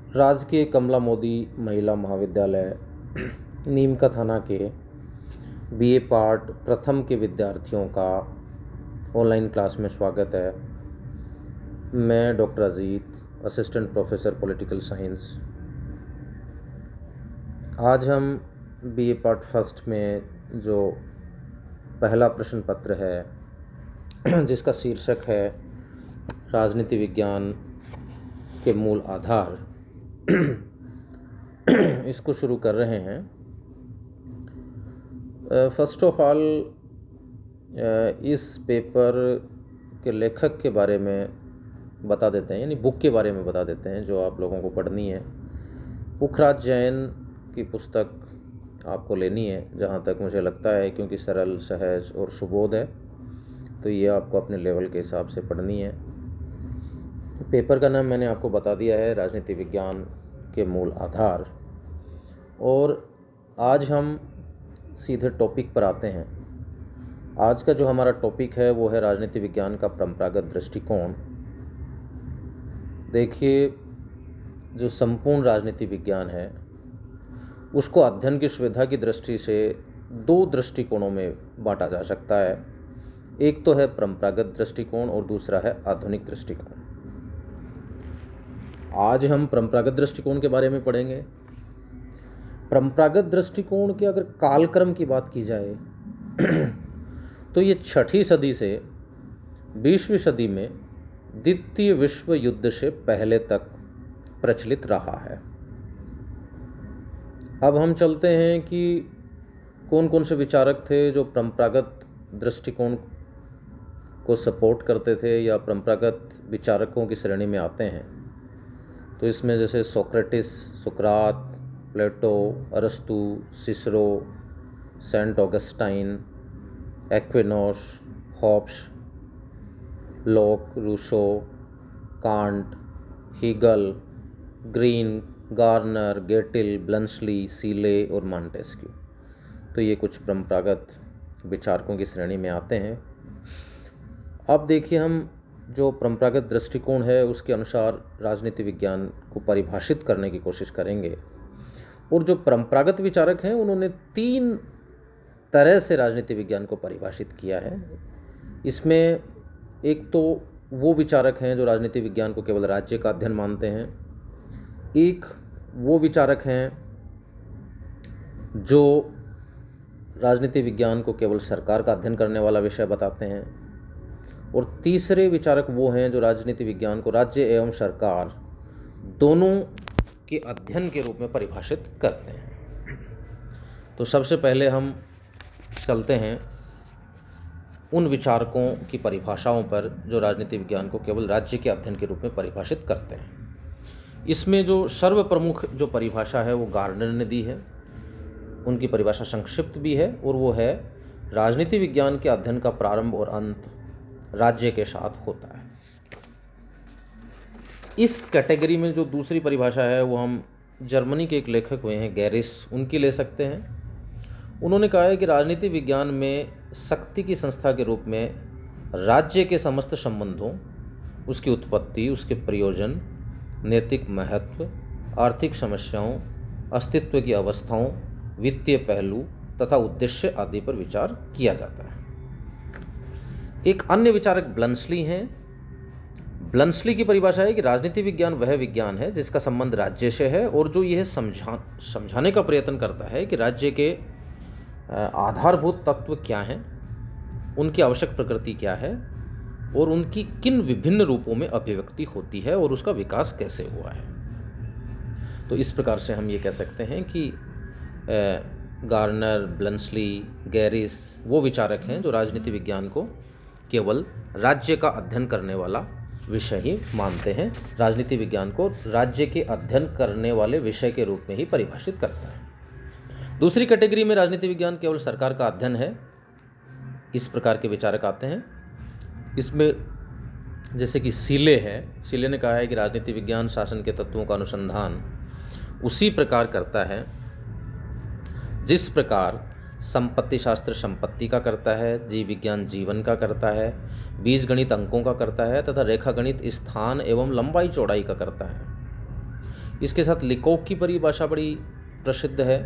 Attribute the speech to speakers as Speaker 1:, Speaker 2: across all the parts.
Speaker 1: राजकीय कमला मोदी महिला महाविद्यालय नीम का थाना के बीए पार्ट प्रथम के विद्यार्थियों का ऑनलाइन क्लास में स्वागत है। मैं doctor Ajit, assistant professor political science. आज हम बीए पार्ट फर्स्ट में जो पहला प्रश्न पत्र है जिसका शीर्षक है राजनीति विज्ञान के मूल आधार इसको शुरू कर रहे हैं। फर्स्ट ऑफ ऑल इस पेपर के लेखक के बारे में बता देते हैं, यानी बुक के बारे में बता देते हैं जो आप लोगों को पढ़नी है। पुखराज जैन की पुस्तक आपको लेनी है जहाँ तक मुझे लगता है, क्योंकि सरल, सहज और सुबोध है, तो ये आपको अपने लेवल के हिसाब से पढ़नी है। पेपर का नाम मैंने आपको बता दिया है, राजनीति विज्ञान के मूल आधार। और आज हम सीधे टॉपिक पर आते हैं। आज का जो हमारा टॉपिक है वो है राजनीति विज्ञान का परंपरागत दृष्टिकोण। देखिए, जो संपूर्ण राजनीति विज्ञान है उसको अध्ययन की सुविधा की दृष्टि से दो दृष्टिकोणों में बांटा जा सकता है। एक तो है परंपरागत दृष्टिकोण और दूसरा है आधुनिक दृष्टिकोण। आज हम परंपरागत दृष्टिकोण के बारे में पढ़ेंगे। परंपरागत दृष्टिकोण के अगर कालक्रम की बात की जाए तो ये 6वीं सदी से 20वीं सदी में द्वितीय विश्व युद्ध से पहले तक प्रचलित रहा है। अब हम चलते हैं कि कौन कौन से विचारक थे जो परंपरागत दृष्टिकोण को सपोर्ट करते थे या परंपरागत विचारकों की श्रेणी में आते हैं। तो इसमें जैसे सोक्रेटिस, सुकरात, प्लेटो, अरस्तु, Cicero, Saint Augustine, Aquinas, Hobbes, Locke, Rousseau, Kant, Hegel, Green, Garner, Gettell, Bluntschli, Seeley और मॉन्टेस्क्यू। तो ये कुछ परंपरागत विचारकों की श्रेणी में आते हैं। अब देखिए, हम जो परंपरागत दृष्टिकोण है उसके अनुसार राजनीति विज्ञान को परिभाषित करने की कोशिश करेंगे। और जो परंपरागत विचारक हैं उन्होंने 3 तरह से राजनीति विज्ञान को परिभाषित किया है। इसमें एक तो वो विचारक हैं जो राजनीति विज्ञान को केवल राज्य का अध्ययन मानते हैं। एक वो विचारक हैं जो राजनीति विज्ञान को केवल सरकार का अध्ययन करने वाला विषय बताते हैं। और तीसरे विचारक वो हैं जो राजनीति विज्ञान को राज्य एवं सरकार दोनों के अध्ययन के रूप में परिभाषित करते हैं। तो सबसे पहले हम चलते हैं उन विचारकों की परिभाषाओं पर जो राजनीति विज्ञान को केवल राज्य के अध्ययन के रूप में परिभाषित करते हैं। इसमें जो सर्वप्रमुख जो परिभाषा है वो गार्नर ने दी है। उनकी परिभाषा संक्षिप्त भी है और वो है राजनीति विज्ञान के अध्ययन का प्रारंभ और अंत राज्य के साथ होता है। इस कैटेगरी में जो दूसरी परिभाषा है वो हम जर्मनी के एक लेखक हुए हैं गैरिस, उनकी ले सकते हैं। उन्होंने कहा है कि राजनीति विज्ञान में शक्ति की संस्था के रूप में राज्य के समस्त संबंधों, उसकी उत्पत्ति, उसके प्रयोजन, नैतिक महत्व, आर्थिक समस्याओं, अस्तित्व की अवस्थाओं, वित्तीय पहलू तथा उद्देश्य आदि पर विचार किया जाता है। एक अन्य विचारक ब्लंसली हैं। ब्लंसली की परिभाषा है कि राजनीति विज्ञान वह विज्ञान है जिसका संबंध राज्य से है और जो यह समझाने का प्रयत्न करता है कि राज्य के आधारभूत तत्व क्या हैं, उनकी आवश्यक प्रकृति क्या है और उनकी किन विभिन्न रूपों में अभिव्यक्ति होती है और उसका विकास कैसे हुआ है। तो इस प्रकार से हम ये कह सकते हैं कि गार्नर, ब्लंसली, गैरिस वो विचारक हैं जो राजनीति विज्ञान को केवल राज्य का अध्ययन करने वाला विषय ही मानते हैं, राजनीति विज्ञान को राज्य के अध्ययन करने वाले विषय के रूप में ही परिभाषित करता है। दूसरी कैटेगरी में राजनीति विज्ञान केवल सरकार का अध्ययन है, इस प्रकार के विचारक आते हैं। इसमें जैसे कि सीले है, सीले ने कहा है कि राजनीति विज्ञान शासन के तत्वों का अनुसंधान उसी प्रकार करता है जिस प्रकार संपत्ति शास्त्र संपत्ति का करता है, जीव विज्ञान जीवन का करता है, बीज गणित अंकों का करता है तथा रेखा गणित स्थान एवं लंबाई चौड़ाई का करता है। इसके साथ लिकोक की परिभाषा बड़ी प्रसिद्ध है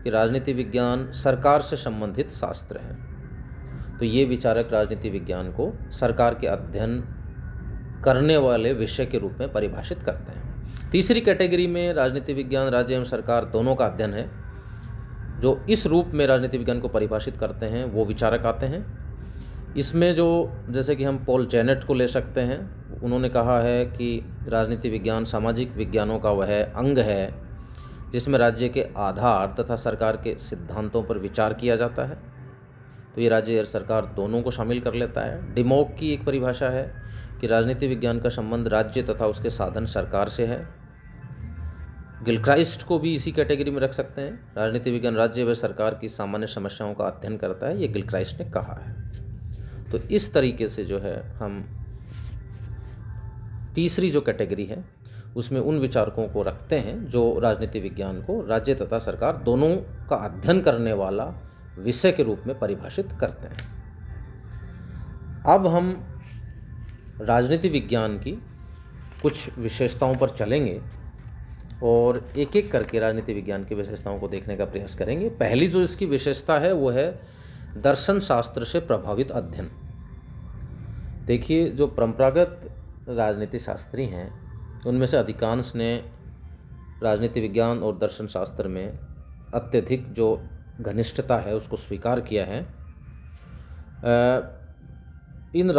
Speaker 1: कि राजनीति विज्ञान सरकार से संबंधित शास्त्र है। तो ये विचारक राजनीति विज्ञान को सरकार के अध्ययन करने वाले विषय के रूप में परिभाषित करते हैं। तीसरी कैटेगरी में राजनीति विज्ञान राज्य एवं सरकार दोनों का अध्ययन है। जो इस रूप में राजनीति विज्ञान को परिभाषित करते हैं वो विचारक आते हैं। इसमें जो जैसे कि हम पॉल जेनेट को ले सकते हैं, उन्होंने कहा है कि राजनीति विज्ञान सामाजिक विज्ञानों का वह अंग है जिसमें राज्य के आधार तथा सरकार के सिद्धांतों पर विचार किया जाता है। तो ये राज्य और सरकार दोनों को शामिल कर लेता है। डिमोक की एक परिभाषा है कि राजनीति विज्ञान का संबंध राज्य तथा उसके साधन सरकार से है। गिलक्राइस्ट को भी इसी कैटेगरी में रख सकते हैं। राजनीति विज्ञान राज्य व सरकार की सामान्य समस्याओं का अध्ययन करता है, ये गिलक्राइस्ट ने कहा है। तो इस तरीके से जो है हम तीसरी जो कैटेगरी है उसमें उन विचारकों को रखते हैं जो राजनीति विज्ञान को राज्य तथा सरकार दोनों का अध्ययन करने वाला विषय के रूप में परिभाषित करते हैं। अब हम राजनीति विज्ञान की कुछ विशेषताओं पर चलेंगे और एक एक करके राजनीति विज्ञान की विशेषताओं को देखने का प्रयास करेंगे। पहली जो इसकी विशेषता है वो है दर्शन शास्त्र से प्रभावित अध्ययन। देखिए, जो परंपरागत राजनीति शास्त्री हैं उनमें से अधिकांश ने राजनीति विज्ञान और दर्शन शास्त्र में अत्यधिक जो घनिष्ठता है उसको स्वीकार किया है। इन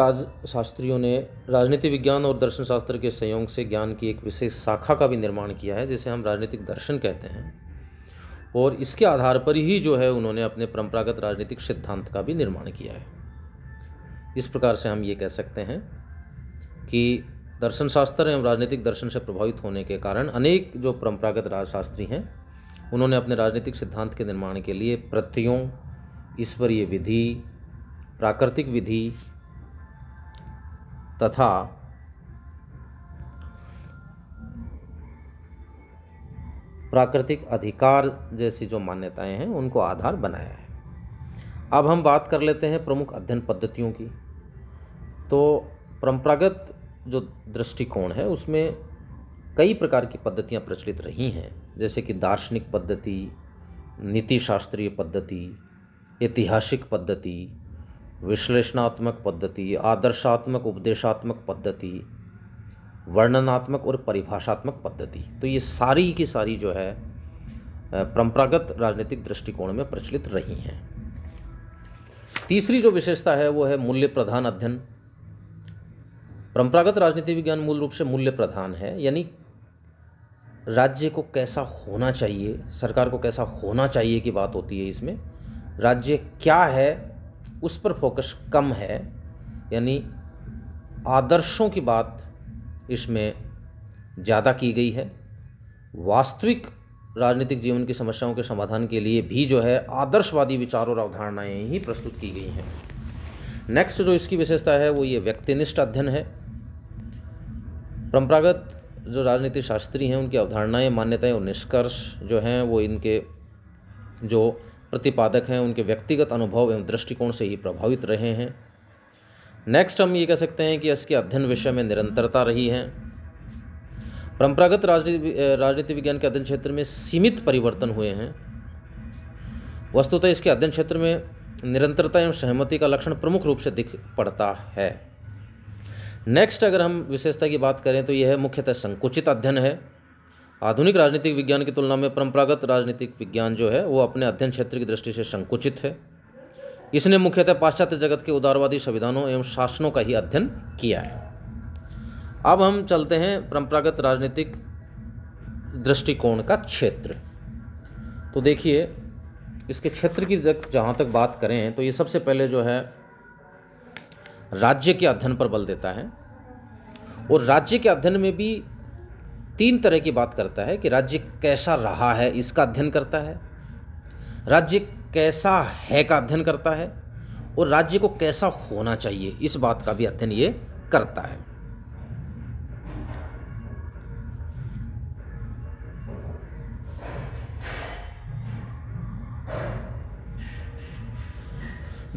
Speaker 1: शास्त्रियों ने राजनीति विज्ञान और दर्शन शास्त्र के संयोग से ज्ञान की एक विशेष शाखा का भी निर्माण किया है जिसे हम राजनीतिक दर्शन कहते हैं, और इसके आधार पर ही जो है उन्होंने अपने परंपरागत राजनीतिक सिद्धांत का भी निर्माण किया है। इस प्रकार से हम ये कह सकते हैं कि दर्शन शास्त्र एवं राजनीतिक दर्शन से प्रभावित होने के कारण अनेक जो परंपरागत राजशास्त्री हैं उन्होंने अपने राजनीतिक सिद्धांत के निर्माण के लिए प्रत्ययों, ईश्वरीय विधि, प्राकृतिक विधि तथा प्राकृतिक अधिकार जैसी जो मान्यताएं हैं उनको आधार बनाया है। अब हम बात कर लेते हैं प्रमुख अध्ययन पद्धतियों की। तो परंपरागत जो दृष्टिकोण है उसमें कई प्रकार की पद्धतियां प्रचलित रही हैं, जैसे कि दार्शनिक पद्धति, नीति शास्त्रीय पद्धति, ऐतिहासिक पद्धति, विश्लेषणात्मक पद्धति, आदर्शात्मक उपदेशात्मक पद्धति, वर्णनात्मक और परिभाषात्मक पद्धति। तो ये सारी की सारी जो है परंपरागत राजनीतिक दृष्टिकोण में प्रचलित रही हैं। तीसरी जो विशेषता है वो है मूल्य प्रधान अध्ययन। परंपरागत राजनीति विज्ञान मूल रूप से मूल्य प्रधान है, यानी राज्य को कैसा होना चाहिए, सरकार को कैसा होना चाहिए की बात होती है। इसमें राज्य क्या है उस पर फोकस कम है, यानी आदर्शों की बात इसमें ज़्यादा की गई है। वास्तविक राजनीतिक जीवन की समस्याओं के समाधान के लिए भी जो है आदर्शवादी विचार और अवधारणाएं ही प्रस्तुत की गई हैं। नेक्स्ट जो इसकी विशेषता है वो ये व्यक्तिनिष्ठ अध्ययन है। परंपरागत जो राजनीति शास्त्री हैं उनकी अवधारणाएं, मान्यताएं और निष्कर्ष जो हैं वो इनके जो प्रतिपादक हैं उनके व्यक्तिगत अनुभव एवं दृष्टिकोण से ही प्रभावित रहे हैं। नेक्स्ट हम ये कह सकते हैं कि इसके अध्ययन विषय में निरंतरता रही है। परंपरागत राजनीति विज्ञान के अध्ययन क्षेत्र में सीमित परिवर्तन हुए हैं। वस्तुतः इसके अध्ययन क्षेत्र में निरंतरता एवं सहमति का लक्षण प्रमुख रूप से दिख पड़ता है। नेक्स्ट अगर हम विशेषता की बात करें तो यह है मुख्यतः संकुचित अध्ययन है। आधुनिक राजनीतिक विज्ञान की तुलना में परंपरागत राजनीतिक विज्ञान जो है वो अपने अध्ययन क्षेत्र की दृष्टि से संकुचित है। इसने मुख्यतः पाश्चात्य जगत के उदारवादी संविधानों एवं शासनों का ही अध्ययन किया है। अब हम चलते हैं परंपरागत राजनीतिक दृष्टिकोण का क्षेत्र। तो देखिए, इसके क्षेत्र की जहाँ तक बात करें तो ये सबसे पहले जो है राज्य के अध्ययन पर बल देता है, और राज्य के अध्ययन में भी तीन तरह की बात करता है कि राज्य कैसा रहा है इसका अध्ययन करता है, राज्य कैसा है का अध्ययन करता है, और राज्य को कैसा होना चाहिए इस बात का भी अध्ययन ये करता है।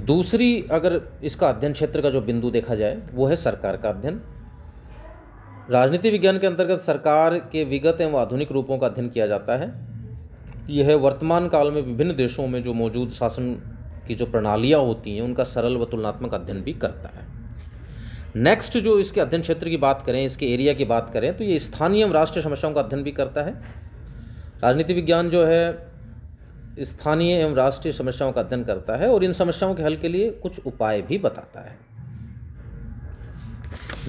Speaker 1: दूसरी अगर इसका अध्ययन क्षेत्र का जो बिंदु देखा जाए वो है सरकार का अध्ययन। राजनीति विज्ञान के अंतर्गत सरकार के विगत एवं आधुनिक रूपों का अध्ययन किया जाता है। यह वर्तमान काल में विभिन्न देशों में जो मौजूद शासन की जो प्रणालियाँ होती हैं उनका सरल व तुलनात्मक अध्ययन भी करता है। नेक्स्ट जो इसके अध्ययन क्षेत्र की बात करें, इसके एरिया की बात करें, तो ये स्थानीय एवं राष्ट्रीय समस्याओं का अध्ययन भी करता है। राजनीति विज्ञान जो है स्थानीय एवं राष्ट्रीय समस्याओं का अध्ययन करता है और इन समस्याओं के हल के लिए कुछ उपाय भी बताता है।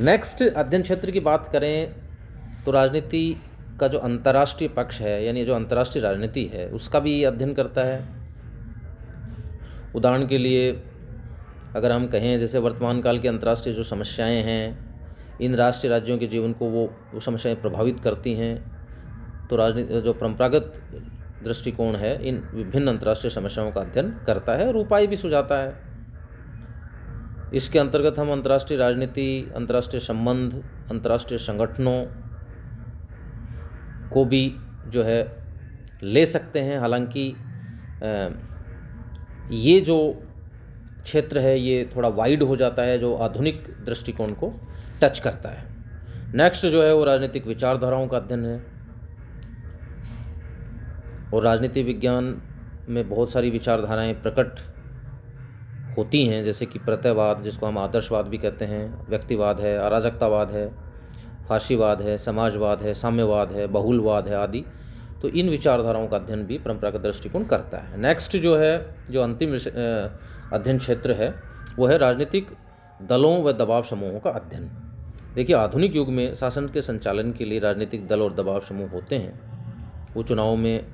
Speaker 1: नेक्स्ट अध्ययन क्षेत्र की बात करें तो राजनीति का जो अंतर्राष्ट्रीय पक्ष है, यानी जो अंतर्राष्ट्रीय राजनीति है, उसका भी अध्ययन करता है। उदाहरण के लिए अगर हम कहें जैसे वर्तमान काल की अंतर्राष्ट्रीय जो समस्याएं हैं, इन राष्ट्रीय राज्यों के जीवन को वो समस्याएं प्रभावित करती हैं, तो राजनीति जो परंपरागत दृष्टिकोण है इन विभिन्न अंतर्राष्ट्रीय समस्याओं का अध्ययन करता है और उपाय भी सुझाता है। इसके अंतर्गत हम अंतर्राष्ट्रीय राजनीति, अंतर्राष्ट्रीय संबंध, अंतर्राष्ट्रीय संगठनों को भी जो है ले सकते हैं। हालांकि ये जो क्षेत्र है ये थोड़ा वाइड हो जाता है, जो आधुनिक दृष्टिकोण को टच करता है। नेक्स्ट जो है वो राजनीतिक विचारधाराओं का अध्ययन है। और राजनीति विज्ञान में बहुत सारी विचारधाराएं प्रकट होती हैं, जैसे कि प्रत्ययवाद, जिसको हम आदर्शवाद भी कहते हैं, व्यक्तिवाद है, अराजकतावाद है, फाशीवाद है, समाजवाद है, साम्यवाद है, बहुलवाद है आदि। तो इन विचारधाराओं का अध्ययन भी परंपरागत दृष्टिकोण करता है। नेक्स्ट जो है जो अंतिम अध्ययन क्षेत्र है वो है राजनीतिक दलों व दबाव समूहों का अध्ययन। देखिए, आधुनिक युग में शासन के संचालन के लिए राजनीतिक दल और दबाव समूह होते हैं। वो चुनाव में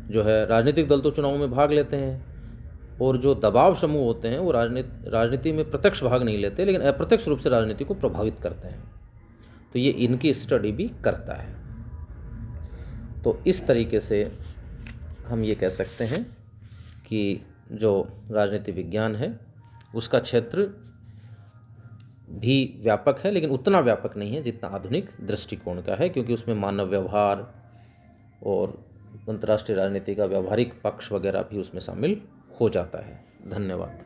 Speaker 1: जो है राजनीतिक दल तो चुनाव में भाग लेते हैं और जो दबाव समूह होते हैं वो राजनीति में प्रत्यक्ष भाग नहीं लेते, लेकिन अप्रत्यक्ष रूप से राजनीति को प्रभावित करते हैं। तो ये इनकी स्टडी भी करता है। तो इस तरीके से हम ये कह सकते हैं कि जो राजनीति विज्ञान है उसका क्षेत्र भी व्यापक है, लेकिन उतना व्यापक नहीं है जितना आधुनिक दृष्टिकोण का है, क्योंकि उसमें मानव व्यवहार और अंतर्राष्ट्रीय राजनीति का व्यवहारिक पक्ष वगैरह भी उसमें शामिल हो जाता है। धन्यवाद।